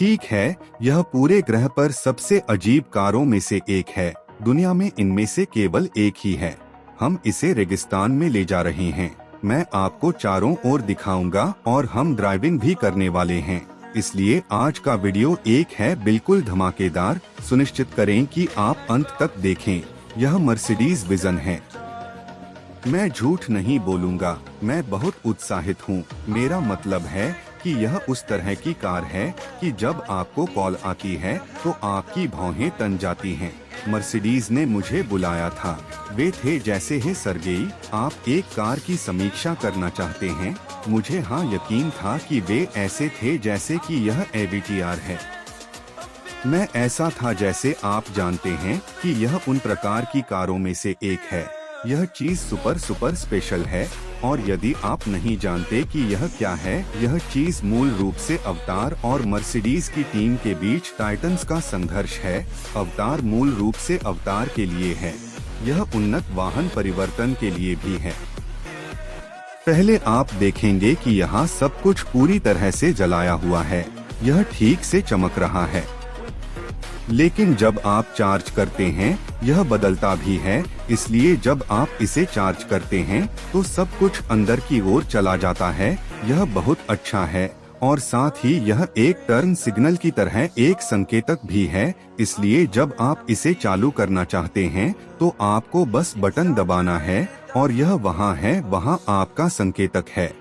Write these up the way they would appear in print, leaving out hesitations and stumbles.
ठीक है, यह पूरे ग्रह पर सबसे अजीब कारों में से एक है। दुनिया में इनमें से केवल एक ही है। हम इसे रेगिस्तान में ले जा रहे हैं। मैं आपको चारों ओर दिखाऊंगा और हम ड्राइविंग भी करने वाले हैं। इसलिए आज का वीडियो एक है बिल्कुल धमाकेदार। सुनिश्चित करें कि आप अंत तक देखें। यह मर्सिडीज विजन है। मैं झूठ नहीं बोलूंगा, मैं बहुत उत्साहित हूँ। मेरा मतलब है कि यह उस तरह की कार है कि जब आपको कॉल आती है तो आपकी भौहें तन जाती हैं। मर्सिडीज ने मुझे बुलाया था। वे थे जैसे है सरगेई, आप एक कार की समीक्षा करना चाहते हैं। मुझे हाँ यकीन था कि वे ऐसे थे जैसे कि यह AVTR है। मैं ऐसा था जैसे आप जानते हैं कि यह उन प्रकार की कारों में से एक है। यह चीज सुपर स्पेशल है। और यदि आप नहीं जानते कि यह क्या है, यह चीज मूल रूप से अवतार और मर्सिडीज की टीम के बीच टाइटन्स का संघर्ष है। अवतार मूल रूप से अवतार के लिए है। यह उन्नत वाहन परिवर्तन के लिए भी है। पहले आप देखेंगे कि यहाँ सब कुछ पूरी तरह से जलाया हुआ है। यह ठीक से चमक रहा है। लेकिन जब आप चार्ज करते हैं यह बदलता भी है। इसलिए जब आप इसे चार्ज करते हैं तो सब कुछ अंदर की ओर चला जाता है। यह बहुत अच्छा है और साथ ही यह एक टर्न सिग्नल की तरह एक संकेतक भी है। इसलिए जब आप इसे चालू करना चाहते हैं तो आपको बस बटन दबाना है और यह वहाँ है, वहाँ आपका संकेतक है।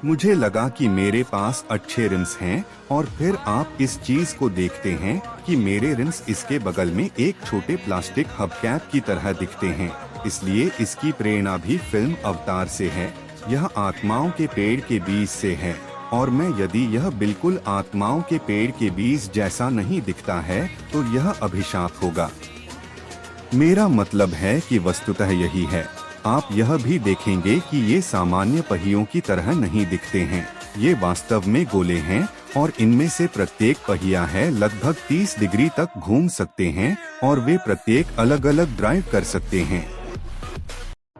मुझे लगा कि मेरे पास अच्छे रिम्स हैं और फिर आप इस चीज को देखते हैं कि मेरे रिम्स इसके बगल में एक छोटे प्लास्टिक हबकैप की तरह दिखते हैं। इसलिए इसकी प्रेरणा भी फिल्म अवतार से है। यह आत्माओं के पेड़ के बीज से है और मैं यदि यह बिल्कुल आत्माओं के पेड़ के बीज जैसा नहीं दिखता है तो यह अभिशाप होगा। मेरा मतलब है कि वस्तुतः यही है। आप यह भी देखेंगे कि ये सामान्य पहियों की तरह नहीं दिखते हैं। ये वास्तव में गोले हैं और इनमें से प्रत्येक पहिया है लगभग 30 डिग्री तक घूम सकते हैं और वे प्रत्येक अलग अलग ड्राइव कर सकते हैं।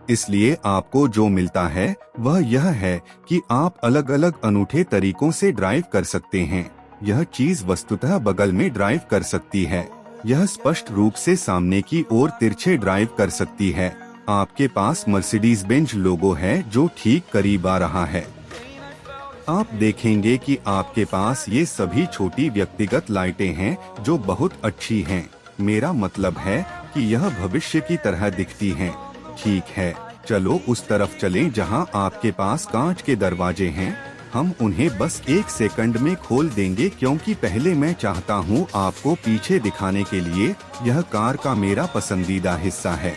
इसलिए आपको जो मिलता है वह यह है कि आप अलग अलग अनूठे तरीकों से ड्राइव कर सकते हैं। यह चीज वस्तुतः बगल में ड्राइव कर सकती है। यह स्पष्ट रूप से सामने की ओर तिरछे ड्राइव कर सकती है। आपके पास मर्सिडीज बेंज लोगो है जो ठीक करीब आ रहा है। आप देखेंगे कि आपके पास ये सभी छोटी व्यक्तिगत लाइटें हैं जो बहुत अच्छी हैं। मेरा मतलब है कि यह भविष्य की तरह दिखती हैं। ठीक है, चलो उस तरफ चलें जहां आपके पास कांच के दरवाजे हैं। हम उन्हें बस एक सेकंड में खोल देंगे क्योंकि पहले मैं चाहता हूं आपको पीछे दिखाने के लिए। यह कार का मेरा पसंदीदा हिस्सा है।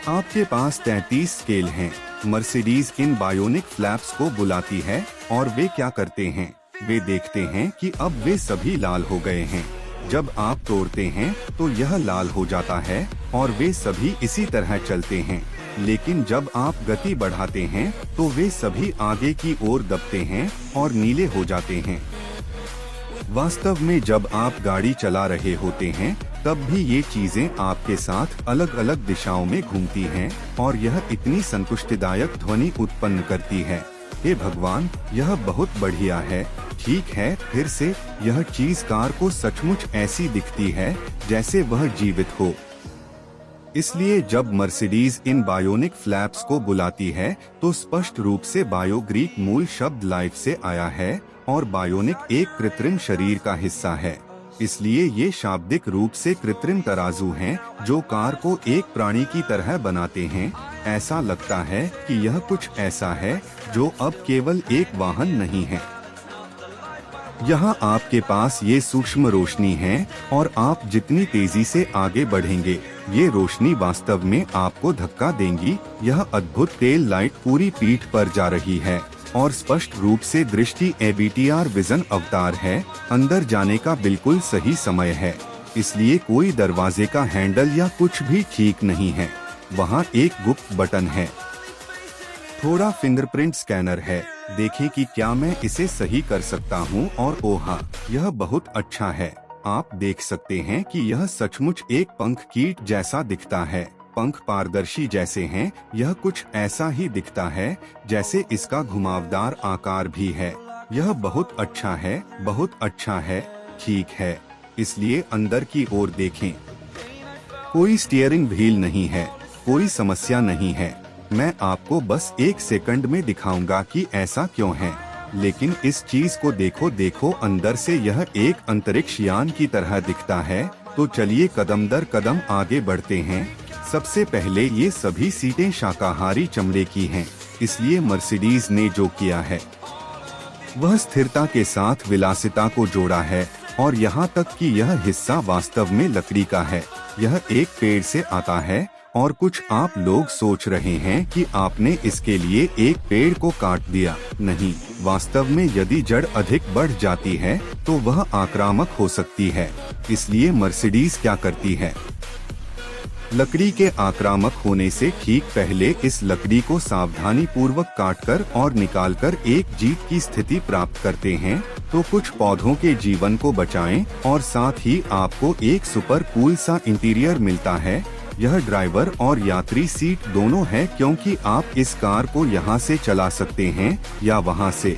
आपके पास 33 स्केल हैं। मर्सिडीज इन बायोनिक फ्लैप्स को बुलाती है और वे क्या करते हैं? वे देखते हैं कि अब वे सभी लाल हो गए हैं। जब आप तोड़ते हैं तो यह लाल हो जाता है और वे सभी इसी तरह चलते हैं। लेकिन जब आप गति बढ़ाते हैं तो वे सभी आगे की ओर दबते हैं और नीले हो जाते हैं। वास्तव में जब आप गाड़ी चला रहे होते हैं तब भी ये चीजें आपके साथ अलग अलग दिशाओं में घूमती हैं और यह इतनी संतुष्टिदायक ध्वनि उत्पन्न करती है। हे भगवान, यह बहुत बढ़िया है। ठीक है, फिर से यह चीज कार को सचमुच ऐसी दिखती है जैसे वह जीवित हो। इसलिए जब मर्सिडीज इन बायोनिक फ्लैप्स को बुलाती है तो स्पष्ट रूप से बायो ग्रीक मूल शब्द लाइफ से आया है और बायोनिक एक कृत्रिम शरीर का हिस्सा है। इसलिए ये शाब्दिक रूप से कृत्रिम तराजू हैं जो कार को एक प्राणी की तरह बनाते हैं। ऐसा लगता है कि यह कुछ ऐसा है जो अब केवल एक वाहन नहीं है। यहाँ आपके पास ये सूक्ष्म रोशनी है और आप जितनी तेजी से आगे बढ़ेंगे ये रोशनी वास्तव में आपको धक्का देंगी। यह अद्भुत टेल लाइट पूरी पीठ पर जा रही है और स्पष्ट रूप से दृष्टि AVTR विजन अवतार है। अंदर जाने का बिल्कुल सही समय है। इसलिए कोई दरवाजे का हैंडल या कुछ भी ठीक नहीं है। वहाँ एक गुप्त बटन है। थोड़ा फिंगरप्रिंट स्कैनर है। देखें कि क्या मैं इसे सही कर सकता हूँ। और ओहा, यह बहुत अच्छा है। आप देख सकते हैं कि यह सचमुच एक पंख कीट जैसा दिखता है। पंख पारदर्शी जैसे हैं। यह कुछ ऐसा ही दिखता है जैसे इसका घुमावदार आकार भी है। यह बहुत अच्छा है, बहुत अच्छा है। ठीक है, इसलिए अंदर की ओर देखें। कोई स्टीयरिंग व्हील नहीं है, कोई समस्या नहीं है। मैं आपको बस 1 सेकंड में दिखाऊंगा कि ऐसा क्यों है। लेकिन इस चीज को देखो, अंदर से यह एक अंतरिक्ष यान की तरह दिखता है। तो चलिए कदम दर कदम आगे बढ़ते हैं। सबसे पहले ये सभी सीटें शाकाहारी चमड़े की हैं, इसलिए मर्सिडीज ने जो किया है वह स्थिरता के साथ विलासिता को जोड़ा है। और यहाँ तक कि यह हिस्सा वास्तव में लकड़ी का है। यह एक पेड़ से आता है। और कुछ आप लोग सोच रहे हैं कि आपने इसके लिए एक पेड़ को काट दिया। नहीं, वास्तव में यदि जड़ अधिक बढ़ जाती है तो वह आक्रामक हो सकती है। इसलिए मर्सिडीज क्या करती है, लकड़ी के आक्रामक होने से ठीक पहले इस लकड़ी को सावधानी पूर्वक काटकर और निकालकर एक जीत की स्थिति प्राप्त करते हैं। तो कुछ पौधों के जीवन को बचाएं और साथ ही आपको एक सुपर कूल सा इंटीरियर मिलता है। यह ड्राइवर और यात्री सीट दोनों है, क्योंकि आप इस कार को यहाँ से चला सकते हैं या वहाँ से।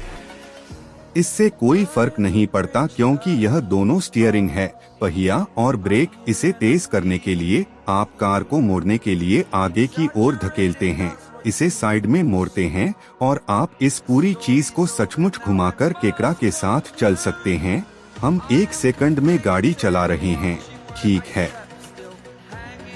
इससे कोई फर्क नहीं पड़ता, क्योंकि यह दोनों स्टीयरिंग है, पहिया और ब्रेक। इसे तेज करने के लिए आप कार को मोड़ने के लिए आगे की ओर धकेलते हैं, इसे साइड में मोड़ते हैं और आप इस पूरी चीज को सचमुच घुमाकर केकड़ा के साथ चल सकते हैं। हम 1 सेकंड में गाड़ी चला रहे हैं। ठीक है,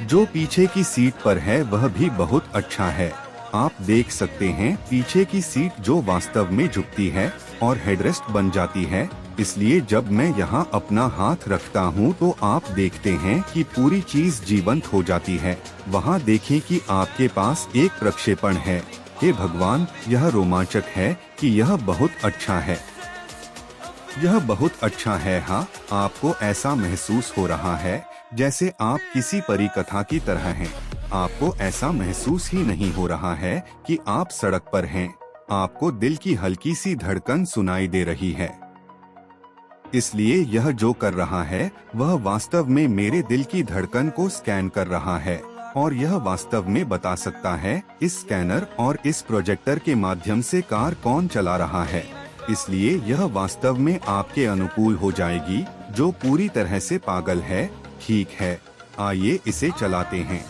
जो पीछे की सीट पर है वह भी बहुत अच्छा है। आप देख सकते हैं पीछे की सीट जो वास्तव में झुकती है और हेडरेस्ट बन जाती है। इसलिए जब मैं यहाँ अपना हाथ रखता हूँ तो आप देखते हैं कि पूरी चीज जीवंत हो जाती है। वहाँ देखें कि आपके पास एक प्रक्षेपण है। हे भगवान, यह रोमांचक है कि यह बहुत अच्छा है। यह बहुत अच्छा है। हाँ, आपको ऐसा महसूस हो रहा है जैसे आप किसी परी कथा की तरह हैं। आपको ऐसा महसूस ही नहीं हो रहा है कि आप सड़क पर हैं। आपको दिल की हल्की सी धड़कन सुनाई दे रही है। इसलिए यह जो कर रहा है वह वास्तव में मेरे दिल की धड़कन को स्कैन कर रहा है। और यह वास्तव में बता सकता है इस स्कैनर और इस प्रोजेक्टर के माध्यम से कार कौन चला रहा है। इसलिए यह वास्तव में आपके अनुकूल हो जाएगी, जो पूरी तरह से पागल है। ठीक है, आइए इसे चलाते हैं।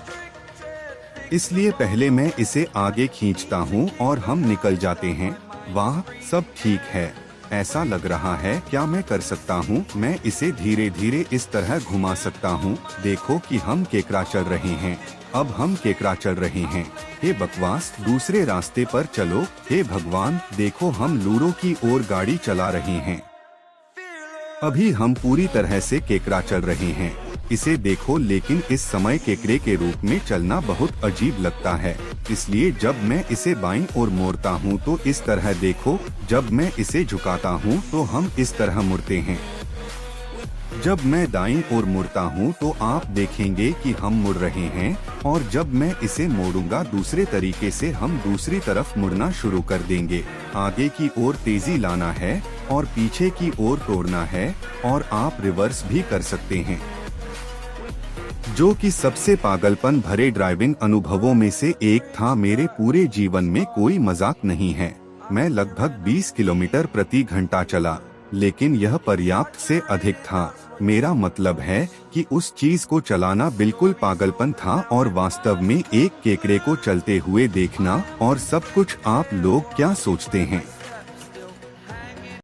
इसलिए पहले मैं इसे आगे खींचता हूँ और हम निकल जाते हैं। वाह, सब ठीक है। ऐसा लग रहा है, क्या मैं कर सकता हूँ? मैं इसे धीरे धीरे इस तरह घुमा सकता हूँ। देखो कि हम केकड़ा चल रहे हैं। अब हम केकड़ा चल रहे हैं। हे बकवास, दूसरे रास्ते पर चलो। हे भगवान, देखो हम लूरो की ओर गाड़ी चला रहे हैं। अभी हम पूरी तरह से केकड़ा चल रहे हैं। इसे देखो, लेकिन इस समय केकड़े के रूप में चलना बहुत अजीब लगता है। इसलिए जब मैं इसे बाईं ओर मोड़ता हूँ तो इस तरह देखो, जब मैं इसे झुकाता हूँ तो हम इस तरह मुड़ते हैं। जब मैं दाईं ओर मुड़ता हूँ तो आप देखेंगे कि हम मुड़ रहे हैं, और जब मैं इसे मोड़ूंगा दूसरे तरीके से हम दूसरी तरफ मुड़ना शुरू कर देंगे। आगे की ओर तेजी लाना है और पीछे की ओर तोड़ना है, और आप रिवर्स भी कर सकते हैं, जो कि सबसे पागलपन भरे ड्राइविंग अनुभवों में से एक था। मेरे पूरे जीवन में कोई मजाक नहीं है। मैं लगभग 20 किलोमीटर प्रति घंटा चला, लेकिन यह पर्याप्त से अधिक था। मेरा मतलब है कि उस चीज को चलाना बिल्कुल पागलपन था, और वास्तव में एक केकड़े को चलते हुए देखना और सब कुछ। आप लोग क्या सोचते हैं?